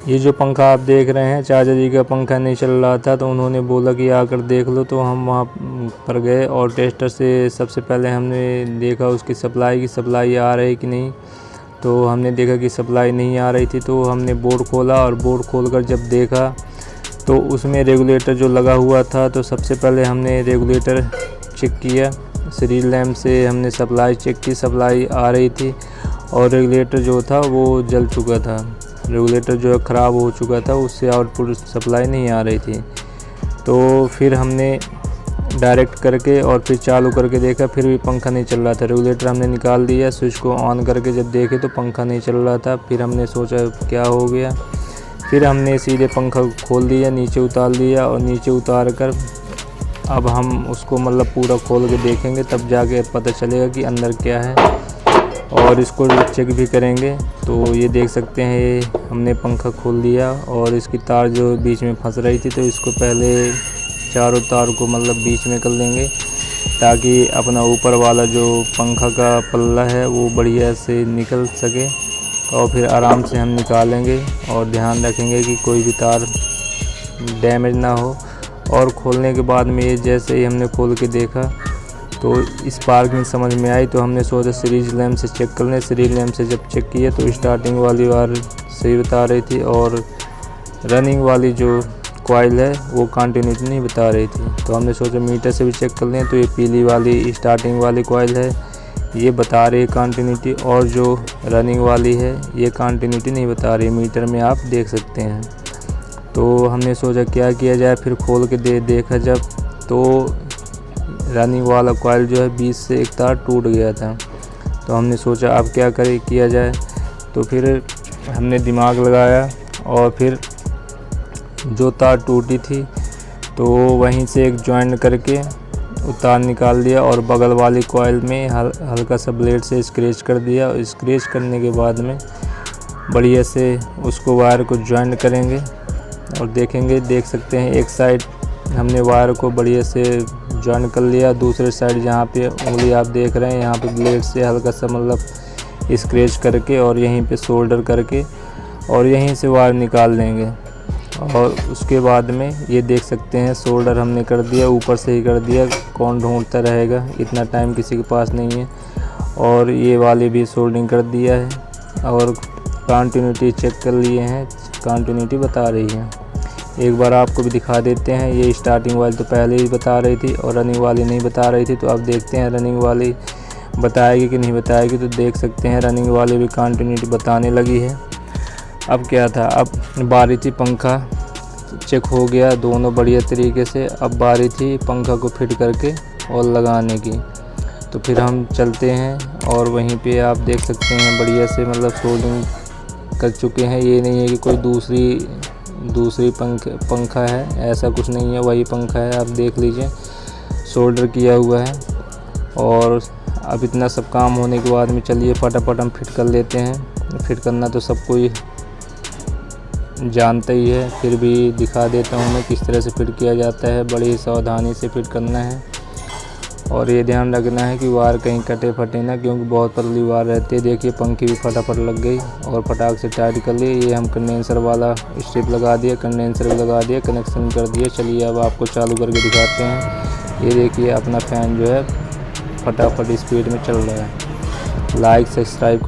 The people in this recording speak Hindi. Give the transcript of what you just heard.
ये जो पंखा आप देख रहे हैं, चाचा जी का पंखा नहीं चल रहा था तो उन्होंने बोला कि आकर देख लो, तो हम वहाँ पर गए और टेस्टर से सबसे पहले हमने देखा उसकी सप्लाई आ रही कि नहीं। तो हमने देखा कि सप्लाई नहीं आ रही थी, तो हमने बोर्ड खोला और बोर्ड खोलकर जब देखा तो उसमें रेगुलेटर जो लगा हुआ था, तो सबसे पहले हमने रेगुलेटर चेक किया। सीरियल लैंप से हमने सप्लाई चेक की, सप्लाई आ रही थी और रेगुलेटर जो था वो जल चुका था। रेगुलेटर जो है ख़राब हो चुका था, उससे आउटपुट सप्लाई नहीं आ रही थी। तो फिर हमने डायरेक्ट करके और फिर चालू करके देखा, फिर भी पंखा नहीं चल रहा था। रेगुलेटर हमने निकाल दिया, स्विच को ऑन करके जब देखे तो पंखा नहीं चल रहा था। फिर हमने सोचा क्या हो गया, फिर हमने सीधे पंखा खोल दिया, नीचे उतार लिया और नीचे उतार कर अब हम उसको मतलब पूरा खोल के देखेंगे, तब जाके पता चलेगा कि अंदर क्या है और इसको चेक भी करेंगे। तो ये देख सकते हैं, ये हमने पंखा खोल दिया और इसकी तार जो बीच में फंस रही थी, तो इसको पहले चारों तार को मतलब बीच में कर लेंगे ताकि अपना ऊपर वाला जो पंखा का पल्ला है वो बढ़िया से निकल सके। और फिर आराम से हम निकालेंगे और ध्यान रखेंगे कि कोई भी तार डैमेज ना हो। और खोलने के बाद में ये जैसे ही हमने खोल के देखा तो स्पार्किंग समझ में आई, तो हमने सोचा सीरीज लैंप से चेक कर लें। सीरीज लैंप से जब चेक किया तो स्टार्टिंग वाली वार सही बता रही थी और रनिंग वाली जो कॉइल है वो कंटिन्यूटी नहीं बता रही थी। तो हमने सोचा मीटर से भी चेक कर लें, तो ये पीली वाली स्टार्टिंग वाली कॉइल है, ये बता रही है कंटिन्यूटी, और जो रनिंग वाली है ये कंटिन्यूटी नहीं बता रही, मीटर में आप देख सकते हैं। तो हमने सोचा क्या किया जाए, फिर खोल के देखा जब, तो रनिंग वाला कॉइल जो है बीच से एक तार टूट गया था। तो हमने सोचा अब क्या किया जाए। तो फिर हमने दिमाग लगाया और फिर जो तार टूटी थी तो वहीं से एक जॉइंट करके तार निकाल दिया और बगल वाली कॉइल में हल्का सा ब्लेड से स्क्रैच कर दिया। और स्क्रैच करने के बाद में बढ़िया से उसको वायर को जॉइंट करेंगे और देखेंगे, देख सकते हैं एक साइड हमने वायर को बढ़िया से जॉइन कर लिया, दूसरे साइड जहाँ पे उंगली आप देख रहे हैं यहाँ पे ब्लेड से हल्का सा मतलब स्क्रैच करके और यहीं पे सोल्डर करके और यहीं से वायर निकाल लेंगे। और उसके बाद में ये देख सकते हैं सोल्डर हमने कर दिया, ऊपर से ही कर दिया, कौन ढूंढता रहेगा, इतना टाइम किसी के पास नहीं है। और ये वाले भी सोल्डिंग कर दिया है और कंटिन्यूटी चेक कर लिए हैं, कंटिन्यूटी बता रही है। एक बार आपको भी दिखा देते हैं, ये स्टार्टिंग वाली तो पहले ही बता रही थी और रनिंग वाली नहीं बता रही थी। तो अब देखते हैं रनिंग वाली बताएगी कि नहीं बताएगी। तो देख सकते हैं रनिंग वाली भी कंटिन्यूटी बताने लगी है। अब क्या था, अब बारी थी पंखा चेक हो गया दोनों बढ़िया तरीके से, अब बारी थी पंखा को फिट करके और लगाने की। तो फिर हम चलते हैं और वहीं पे आप देख सकते हैं बढ़िया से मतलब सोल्डिंग कर चुके हैं। ये नहीं है कि कोई दूसरी पंखा है, ऐसा कुछ नहीं है, वही पंखा है, आप देख लीजिए सोल्डर किया हुआ है। और अब इतना सब काम होने के बाद में चलिए फटाफट हम फिट कर लेते हैं। फिट करना तो सब कोई जानता ही है, फिर भी दिखा देता हूँ मैं किस तरह से फिट किया जाता है। बड़ी सावधानी से फिट करना है और ये ध्यान रखना है कि वायर कहीं कटे फटे ना, क्योंकि बहुत पतली वायर रहती है। देखिए पंखी भी फटाफट लग गई और फटाक से टाइट कर लिए। ये हम कंडेंसर वाला स्ट्रिप लगा दिया, कंडेंसर भी लगा दिया, कनेक्शन कर दिया। चलिए अब आपको चालू करके दिखाते हैं। ये देखिए अपना फ़ैन जो है फटाफट स्पीड में चल रहा है। Like subscribe